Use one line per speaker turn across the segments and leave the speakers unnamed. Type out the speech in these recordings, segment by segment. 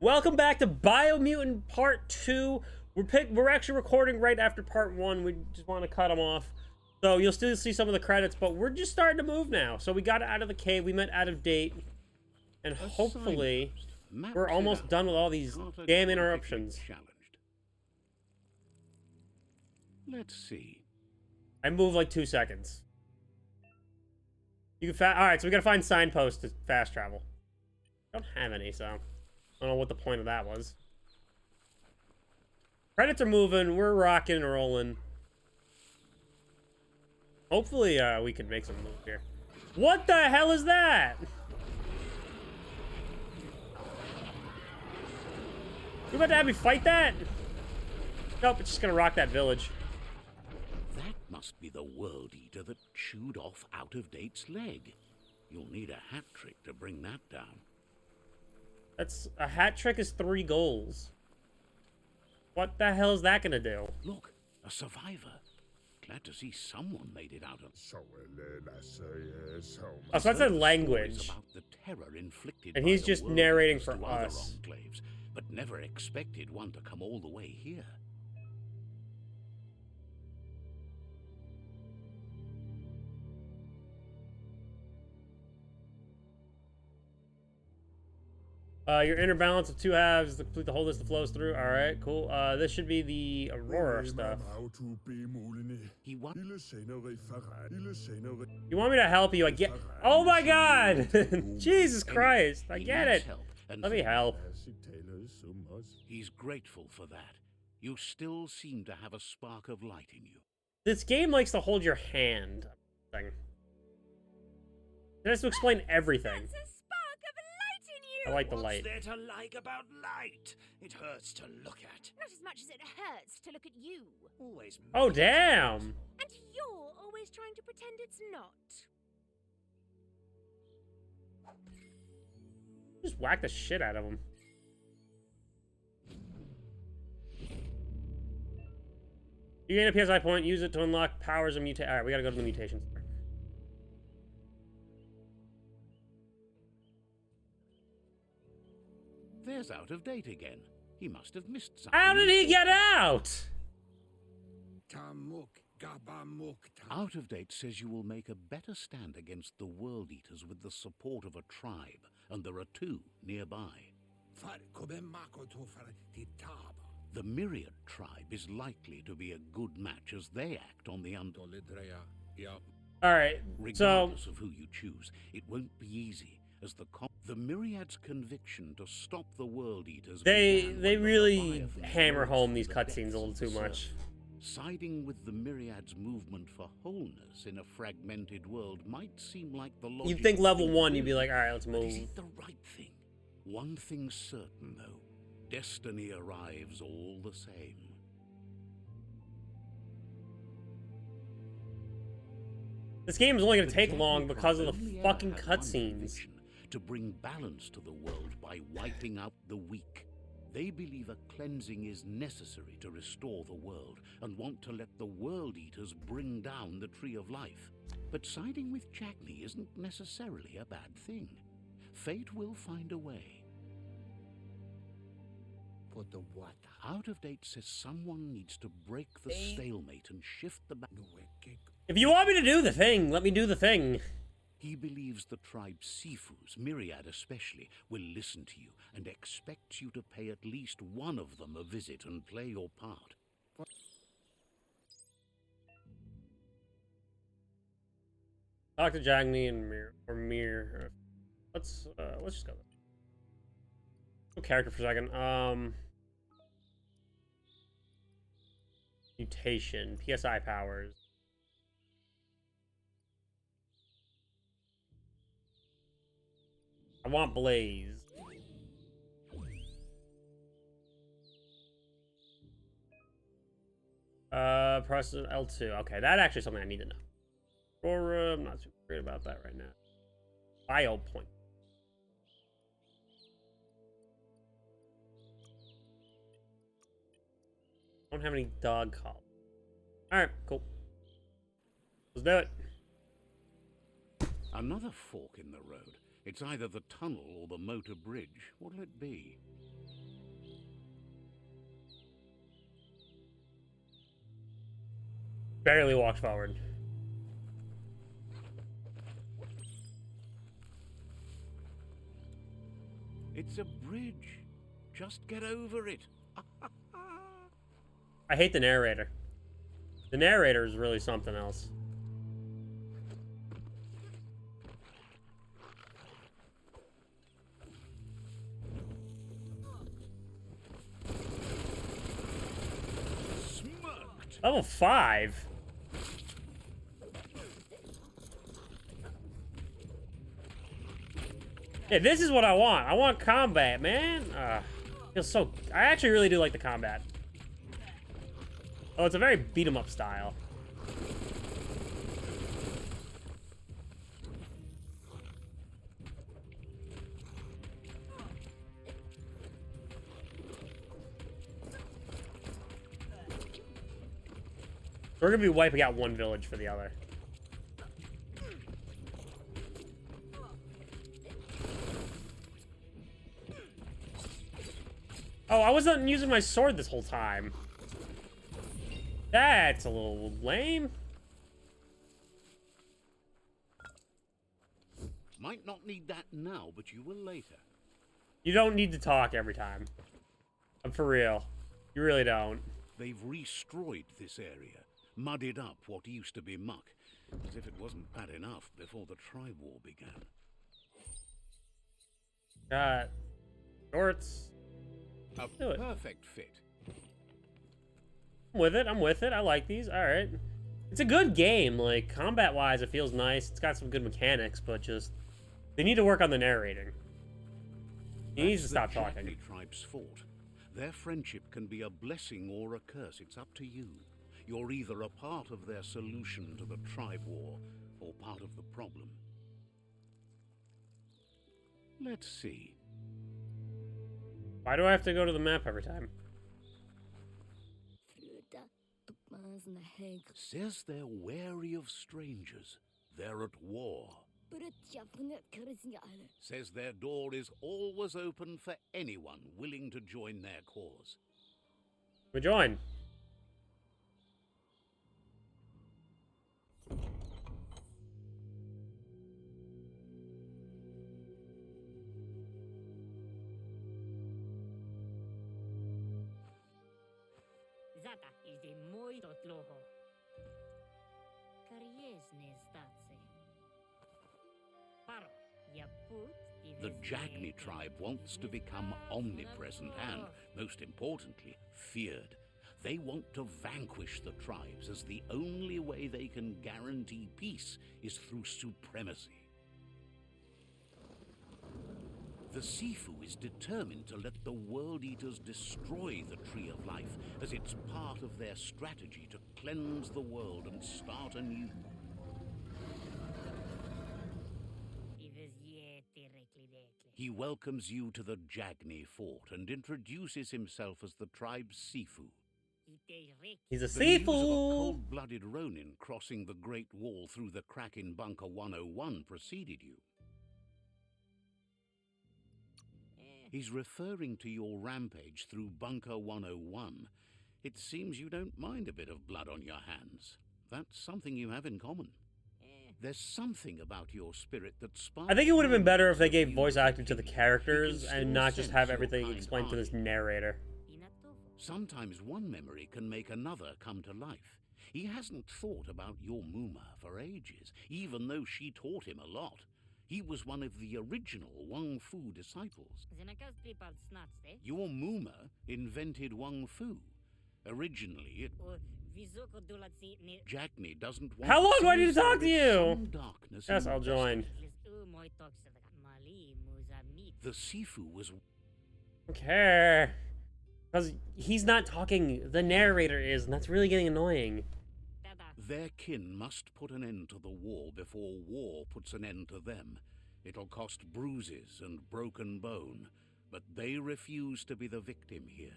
Welcome back to Biomutant Part 2. We're actually recording right after Part 1. We just want to cut them off. So you'll still see some of the credits, but we're just starting to move now. So we got out of the cave, we met out of date, and hopefully we're almost done with all these damn interruptions.
Let's see.
I move like 2 seconds. You can Alright, so we gotta find signposts to fast travel. I don't have any, so I don't know what the point of that was. Credits are moving, we're rocking and rolling. Hopefully, we can make some move here. What the hell is that? You about to have me fight that? Nope, it's just gonna rock that village.
That must be the World Eater that chewed off Out-of-Date's leg. You'll need a hat trick to bring that down.
That's a hat trick is 3 goals. What the hell is that gonna do?
Look, a survivor. Glad to see someone made it out of.
Oh, so that's a language.
About the terror inflicted
and he's
by
just
the
narrating for
to
us.
Other enclaves, but never expected one to come all the way here.
Your inner balance of 2 halves, complete the whole list that flows through. Alright, cool. This should be the Aurora stuff. You want me to help you? I get. Oh my god! Jesus Christ! I get it! Let me help.
He's grateful for that. You still seem to have a spark of light in you.
This game likes to hold your hand. It has to explain everything. I like the light.
What's there to like about light? It hurts to look at.
Not as much as it hurts to look at you.
Always.
Oh, damn!
And you're always trying to pretend it's not.
Just whack the shit out of him. You gain a PSI point, use it to unlock powers and mutate. Alright, we gotta go to the mutations.
There's Out-of-Date again. He must have missed something.
How did he get out?
Out-of-Date says you will make a better stand against the World Eaters with the support of a tribe, and there are 2 nearby. The Myriad tribe is likely to be a good match as they act on the
Alright, so...
Regardless of who you choose, it won't be easy, as the Myriad's conviction to stop the World Eaters...
They really hammer home these cutscenes a little too much.
Siding with the Myriad's movement for wholeness in a fragmented world might seem like the logical...
You'd think level 1, you'd be like, alright, let's move.
Is it the right thing? One thing's certain, though. Destiny arrives all the same.
This game is only going to take long because of the fucking cutscenes.
To bring balance to the world by wiping out the weak. They believe a cleansing is necessary to restore the world and want to let the World Eaters bring down the Tree of Life. But siding with Jackney isn't necessarily a bad thing. Fate will find a way. Out-of-Date says someone needs to break the stalemate and shift the
If you want me to do the thing, let me do the thing.
He believes the tribe Sifu's, Myriad especially, will listen to you and expects you to pay at least one of them a visit and play your part.
Talk to Jagney and Mir. Let's just go. Go character for a second. Mutation, PSI powers. I want Blaze. Press L2. Okay, that's actually something I need to know. Aurora, I'm not too worried about that right now. Bio point. Don't have any dog calls. Alright, cool. Let's do it.
Another fork in the road. It's either the tunnel or the motor bridge. What'll it be?
barely walked forward.
It's a bridge. Just get over it.
I hate the narrator. The narrator is really something else.
Smoked.
Level 5. Yeah, this is what I want. I want combat, man. Feels so. I actually really do like the combat. Oh, it's a very beat 'em up style. We're gonna be wiping out one village for the other. Oh, I wasn't using my sword this whole time. That's a little lame.
Might not need that now, but you will later.
You don't need to talk every time. I'm for real. You really don't.
They've destroyed this area, muddied up what used to be muck, as if it wasn't bad enough before the tribe war began.
Got shorts.
A
Do it.
perfect fit.
I'm with it. I'm with it. I like these. All right. It's a good game. Like, combat-wise, it feels nice. It's got some good mechanics, but just... They need to work on the narrating. He needs to stop talking.
The tribe's fought. Their friendship can be a blessing or a curse. It's up to you. You're either a part of their solution to the tribe war, or part of the problem. Let's see.
Why do I have to go to the map every time?
Says they're wary of strangers. They're at war. Says their door is always open for anyone willing to join their cause.
We join.
Zata is de muito tloho. Kariesne stace. Paro, ya put
The Jagni tribe wants to become omnipresent and, most importantly, feared. They want to vanquish the tribes, as the only way they can guarantee peace is through supremacy. The Sifu is determined to let the World Eaters destroy the Tree of Life, as it's part of their strategy to cleanse the world and start anew. He welcomes you to the Jagni fort and introduces himself as the tribe's Sifu.
He's a
The news of a
Sifu.
cold-blooded Ronin crossing the Great Wall through the crack in Bunker 101 preceded you. He's referring to your rampage through Bunker 101. It seems you don't mind a bit of blood on your hands. That's something you have in common. There's something about your spirit that sparks...
I think it would have been better if they gave
you
voice
to
acting to the
continue.
characters
You can
and
still
not just
sense
have
your
everything explained to this
kind-hearted.
narrator.
Sometimes one memory can make another come to life. He hasn't thought about your Muma for ages, even though she taught him a lot. He was one of the original Wang Fu disciples. Your Muma invented Wang Fu. Originally, Jagni doesn't want...
How long do I need to
so
talk to
there is
you?
some darkness
Yes,
in
I'll join.
The Sifu was...
I don't care. Because he's not talking, the narrator is, and that's really getting annoying.
Their kin must put an end to the war before war puts an end to them. It'll cost bruises and broken bone, but they refuse to be the victim here.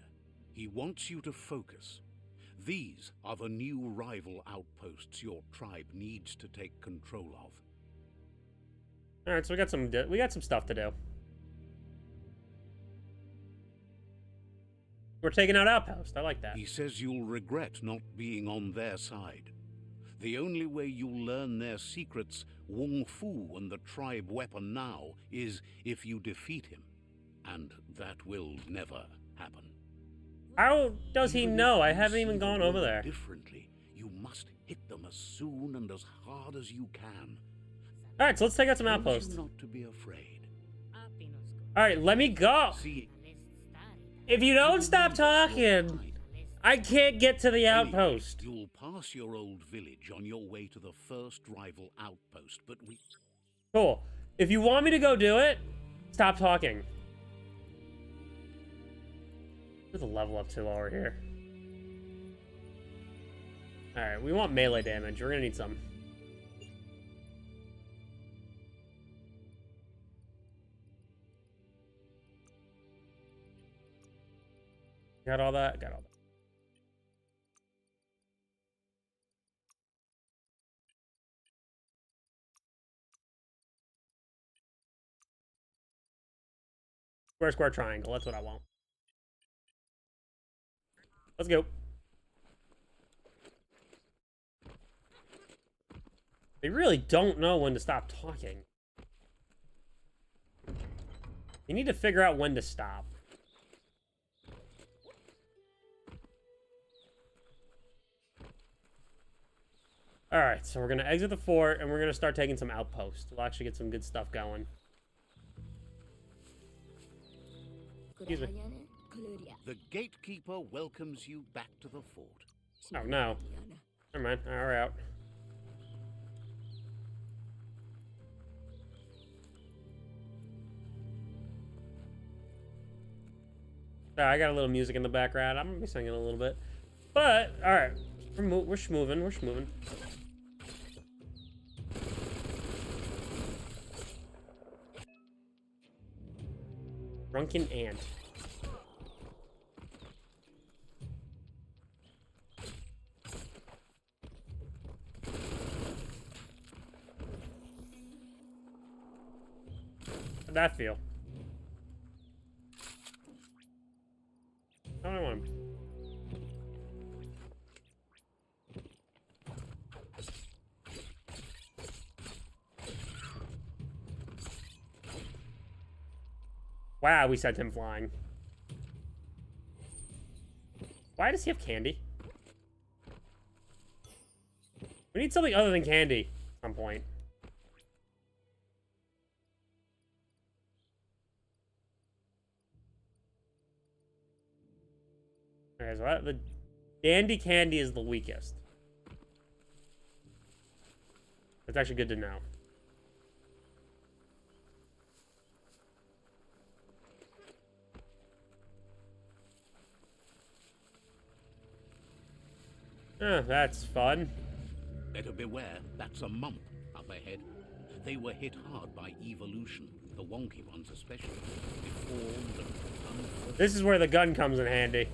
He wants you to focus. These are the new rival outposts your tribe needs to take control of.
All right, so we got some stuff to do. We're taking out outposts. I like that.
He says you'll regret not being on their side. The only way you'll learn their secrets, Wung Fu and the tribe weapon now, is if you defeat him. And that will never happen.
How does he
Even
know?
if
I
you
haven't
see
even
the
gone over
world
there.
differently, you must hit them as soon and as hard as you can.
All right, so let's take out some
Tells
outposts.
you not to be afraid.
All right, let me go.
See,
If you don't stop talking, I can't get to the outpost.
you'll pass your old village on your way to the first rival outpost, but we...
Cool. If you want me to go do it, stop talking. There's a level up too while we're here. All right, we want melee damage. We're gonna need some. Got all that? Got all that. Square, square, triangle. That's what I want. Let's go. They really don't know when to stop talking. You need to figure out when to stop. Alright, so we're going to exit the fort, and we're going to start taking some outposts. We'll actually get some good stuff going. Excuse me.
The gatekeeper welcomes you back to the fort.
Oh, no. Never mind. Alright, we're out. Sorry, I got a little music in the background. I'm going to be singing a little bit. But, alright. We're schmoving. We're schmoving. Drunken ant. How'd that feel? I don't want him. Wow, we sent him flying. Why does he have candy? We need something other than candy at some point. Okay, so the dandy candy is the weakest. That's actually good to know. That's fun.
Better beware, that's a mump up ahead. They were hit hard by evolution, the wonky ones especially. Deformed and unfortunate.
This is where the gun comes in handy.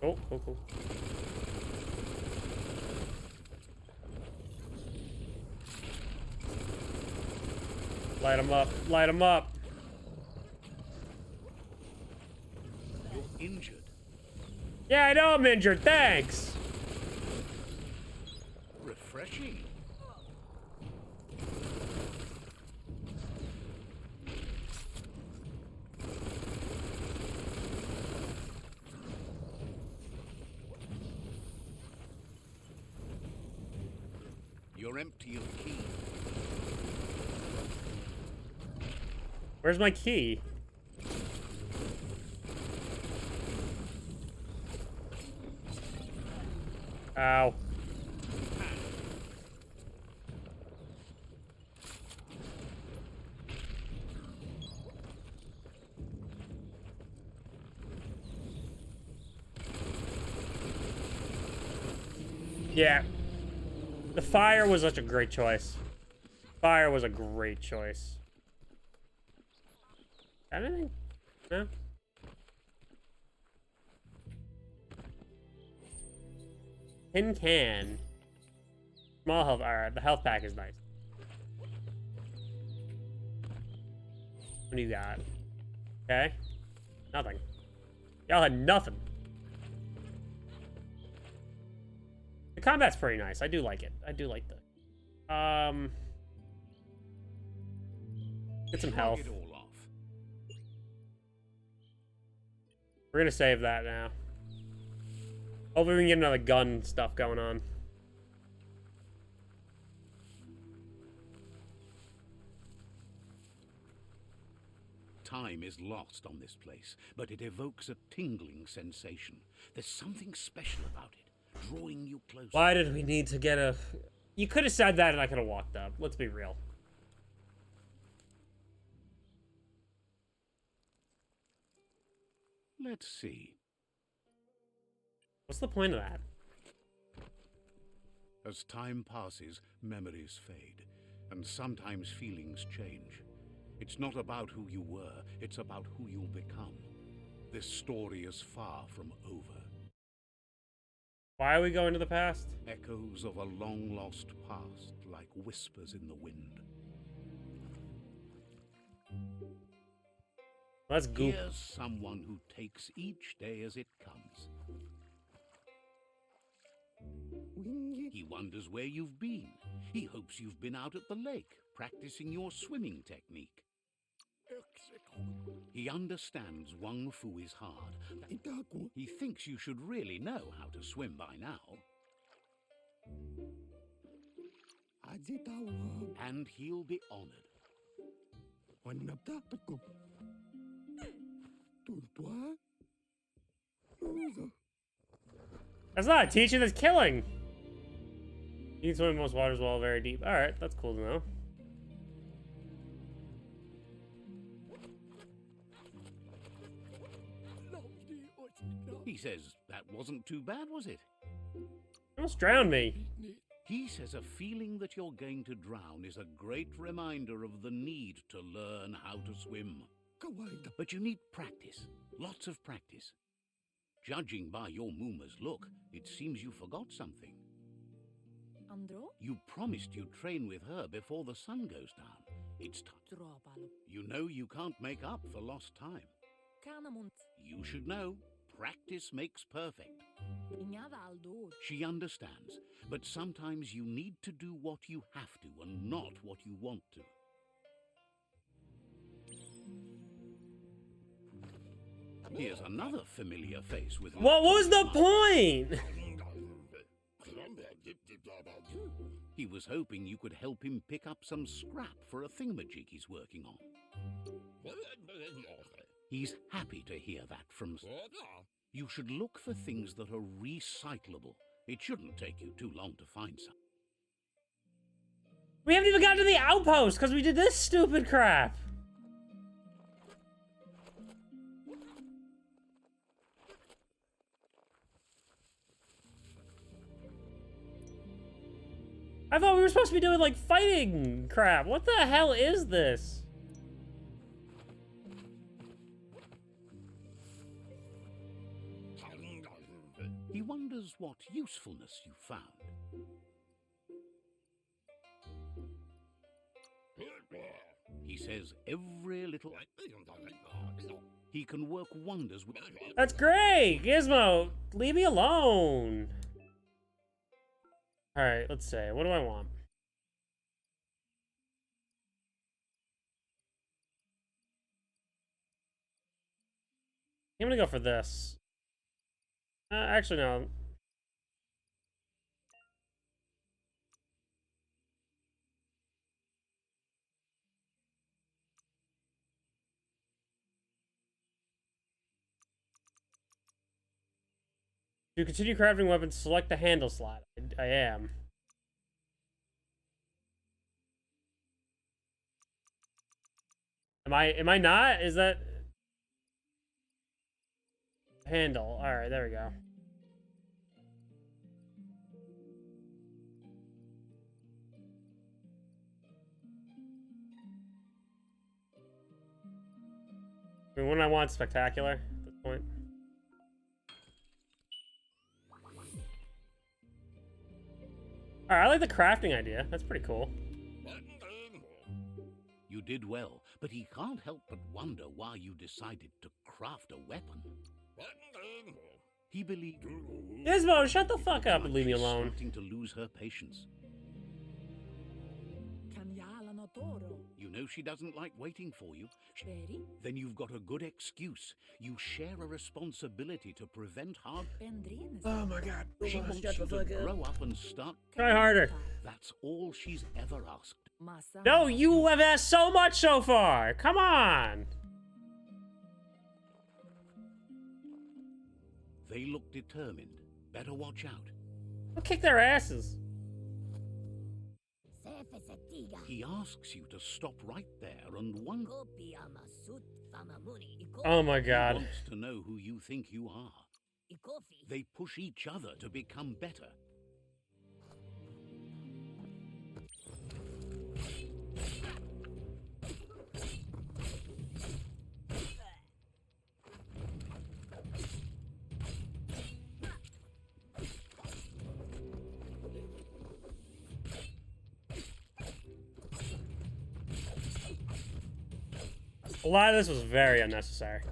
Oh, cool, cool. Light them up, light them up.
You're injured.
Yeah, I know I'm injured, thanks.
Refreshing. You're empty of key.
Where's my key? Ow. Yeah. The fire was such a great choice. Fire was a great choice. Got anything? No? Tin can. Small health. Alright, the health pack is nice. What do you got? Okay. Nothing. Y'all had nothing. The combat's pretty nice. I do like it. I do like the. Get some health.
Shrug it all off.
We're gonna save that now. Hopefully we can get another gun stuff going on.
Time is lost on this place, but it evokes a tingling sensation. There's something special about it, drawing you closer.
Why did we need to get a... You could have said that and I could have walked up. Let's be real.
Let's see.
What's the point of that?
As time passes, memories fade, and sometimes feelings change. It's not about who you were, it's about who you'll become. This story is far from over.
Why are we going to the past?
Echoes of a long-lost past, like whispers in the wind.
Let's goop.
Here's someone who takes each day as it comes. He wonders where you've been. He hopes you've been out at the lake, practicing your swimming technique. He understands Wang Fu is hard. He thinks you should really know how to swim by now. And he'll be honored.
That's not a teaching, that's killing. You can swim in most waters while very deep. Alright, that's cool to know.
He says that wasn't too bad, was it?
You almost drowned me.
He says a feeling that you're going to drown is a great reminder of the need to learn how to swim. But you need practice, lots of practice. Judging by your Mooma's look, it seems you forgot something.
Andro?
You promised you'd train with her before the sun goes down. It's time. You know you can't make up for lost time. You should know, practice makes perfect. She understands, but sometimes you need to do what you have to and not what you want to. Here's another familiar face with...
What was the point?
He was hoping you could help him pick up some scrap for a thingamajig he's working on. He's happy to hear that from... You should look for things that are recyclable. It shouldn't take you too long to find some.
We haven't even gotten to the outpost because we did this stupid crap. I thought we were supposed to be doing, like, fighting crap. What the hell is this?
He wonders what usefulness you found. He says every little... He can work wonders with...
That's great! Gizmo, leave me alone. Alright, let's see. What do I want? I'm gonna go for this. Actually, no. To continue crafting weapons, select the handle slot. I am. Am I not? Is that... Handle. Alright, there we go. I mean, wouldn't I want spectacular at this point? Alright, I like the crafting idea. That's pretty cool.
You did well, but he can't help but wonder why you decided to craft a weapon. He believed
Gizmo, shut the fuck up and leave me
she's
alone.
starting to lose her patience.
Kanyalan Toro.
You know she doesn't like waiting for you.
Veri.
Then you've got a good excuse. You share a responsibility to prevent hard.
Pendrines.
Oh my god.
She wants you to grow up and start.
Try harder.
That's all she's ever asked.
Masa.
No, you have asked so much so far. Come on.
They look determined. Better watch out.
I'll kick their asses.
He asks you to stop right there and wonder.
Oh my
He
god.
wants to know who you think you are. They push each other to become better.
A lot of this was very unnecessary.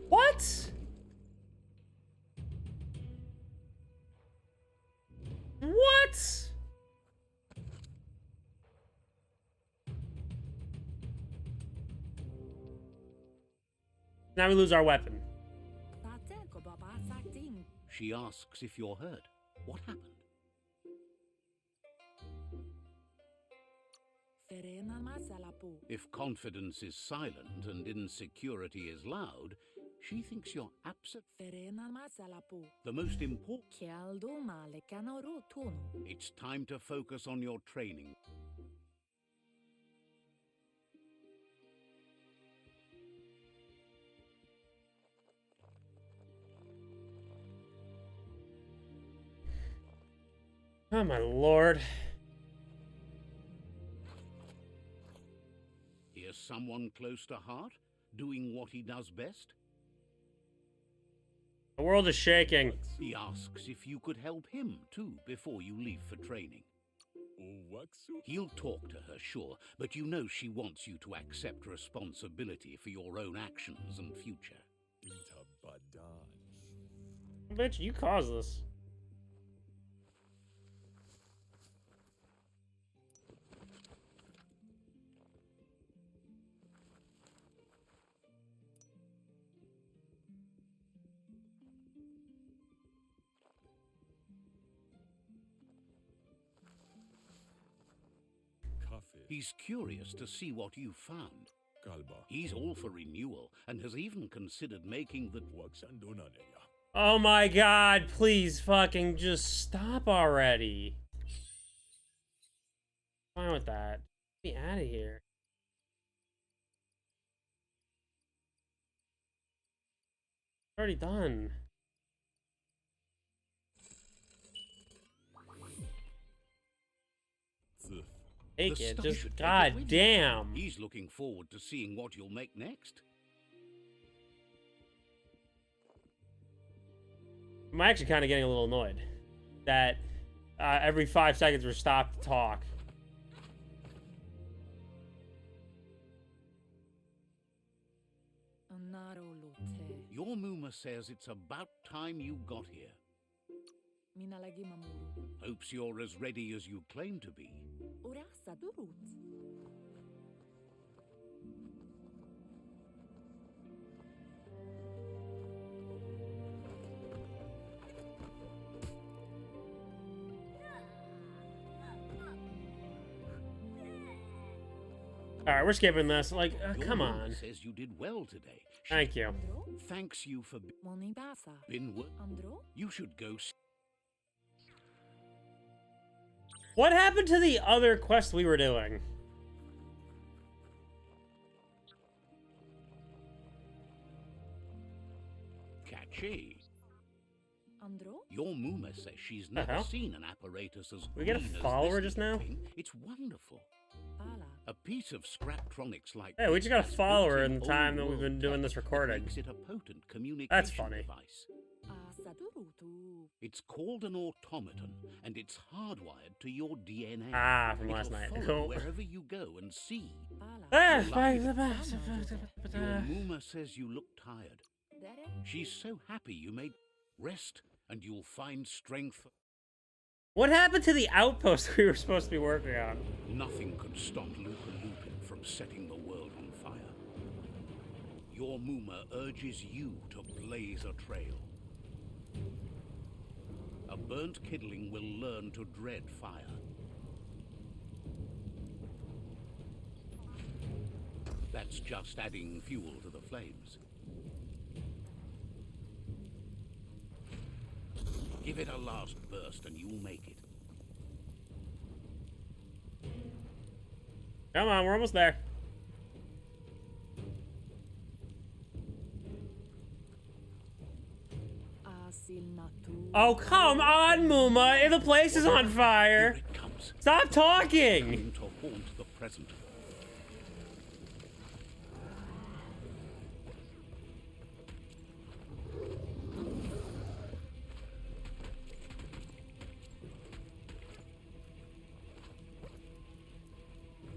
What? What? Now we lose our weapon.
Tatenko baba sakting.
She asks if you're hurt. What happened?
Ferena masalapu.
If confidence is silent and insecurity is loud, she thinks you're absent.
Ferena masalapu.
The most important.
Kialdo male kanoru tunu.
It's time to focus on your training.
Oh my lord.
Here's someone close to heart, doing what he does best.
The world is shaking.
He asks if you could help him too before you leave for training. He'll talk to her, sure, but you know she wants you to accept responsibility for your own actions and future.
Bitch, you caused this.
He's curious to see what you've found. He's all for renewal and has even considered making the...
Oh my god, please fucking just stop already. Fine with that. Get me out of here. Already done. Take
The
it,
stuff
just
should take it
god
with you.
damn.
He's looking forward to seeing what you'll make next.
I'm actually kind of getting a little annoyed that every 5 seconds we're stopped to talk.
Anaro lute.
Your Muma says it's about time you got here.
Minalagi mamuru.
Hopes you're as ready as you claim to be.
Urasa durut.
Alright, we're skipping this. Like,
Your
come
Muma
on.
says you did well today. She
Thank you.
Andro?
thanks you for
Moni basa.
been work.
Andro?
You should go.
What happened to the other quest we were doing?
Catchy.
Andro?
Your Muma says she's
The
never
hell?
seen an apparatus as
We get a
green as
follower
this
just now?
thing. It's wonderful.
Pala.
A piece of scraptronics like
Hey, we
this
just got a
has
follower
built-in
in the time
old
that we've been
world
doing
tech
this
that
recording.
Makes it a potent communication
That's funny.
device.
Asadurutu.
It's called an automaton, and it's hardwired to your DNA.
Ah, from
It'll
last night.
follow
Cool.
wherever you go and see.
Pala.
Ah,
Your Muma says you look tired.
Dere.
She's so happy you made rest, and you'll find strength.
What happened to the outpost we were supposed to be working on?
Nothing could stop Lupa Lupin from setting the world on fire. Your Muma urges you to blaze a trail. A burnt kidling will learn to dread fire. That's just adding fuel to the flames. Give it a last burst and you'll make it.
Come on, we're almost there.
Asilnatu.
Oh, come on, Muma! If the place is on
Here
fire!
it comes.
Stop talking!
Time to haunt the present.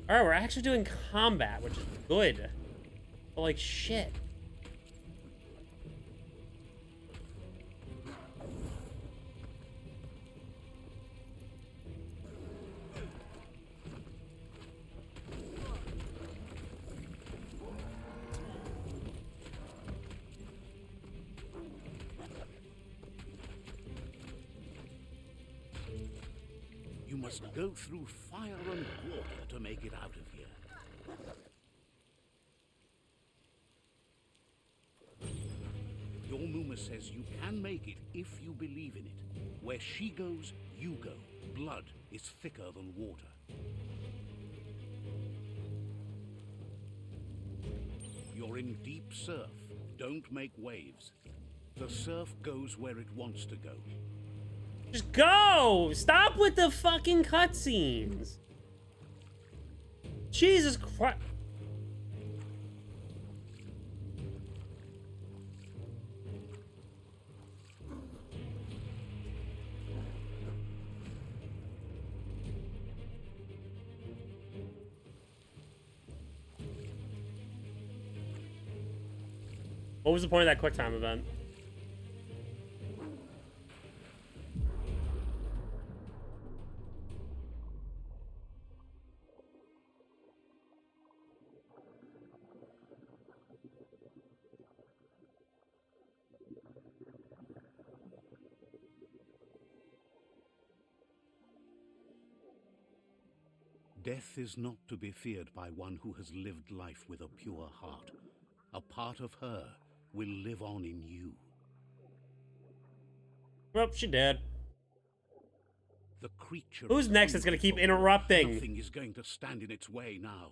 Alright, we're actually doing combat, which is good. But like, shit.
You must go through fire and water to make it out of here. Your Muma says you can make it if you believe in it. Where she goes, you go. Blood is thicker than water. You're in deep surf. Don't make waves. The surf goes where it wants to go.
Just go! Stop with the fucking cutscenes! Jesus Christ. What was the point of that quick time event?
Death is not to be feared by one who has lived life with a pure heart. A part of her will live on in you.
Well, she did.
The creature.
Who's
is
next that's gonna keep
hungry for more.
interrupting?
Nothing is going to stand in its way now.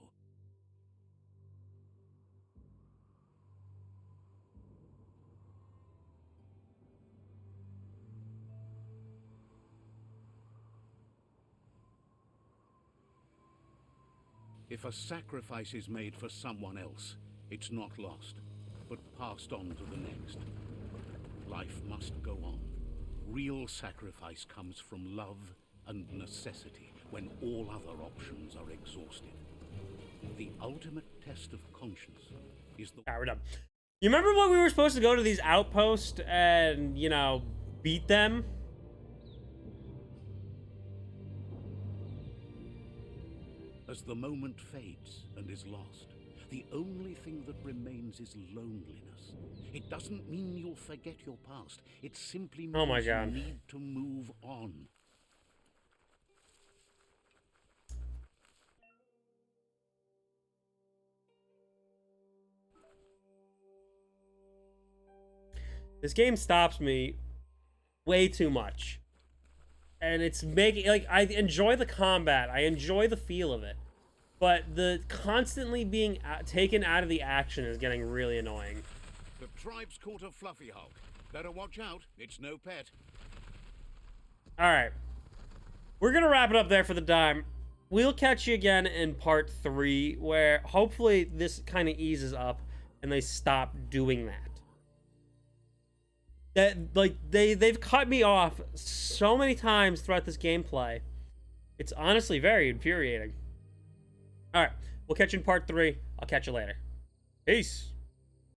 If a sacrifice is made for someone else, it's not lost, but passed on to the next. Life must go on. Real sacrifice comes from love and necessity when all other options are exhausted. The ultimate test of conscience is the...
Alright, we're done. You remember when we were supposed to go to these outposts and, you know, beat them?
As the moment fades and is lost, the only thing that remains is loneliness. It doesn't mean you'll forget your past. It simply means
Oh my God.
you need to move on.
This game stops me way too much. And it's making, like, I enjoy the combat. I enjoy the feel of it. But the constantly being taken out of the action is getting really annoying.
The tribe's caught a fluffy hulk. Better watch out. It's no pet.
Alright. We're going to wrap it up there for the time. We'll catch you again in part 3, where hopefully this kind of eases up and they stop doing that. that like they've cut me off so many times throughout this gameplay. It's honestly very infuriating. All right, we'll catch you in part 3. I'll catch you later. Peace.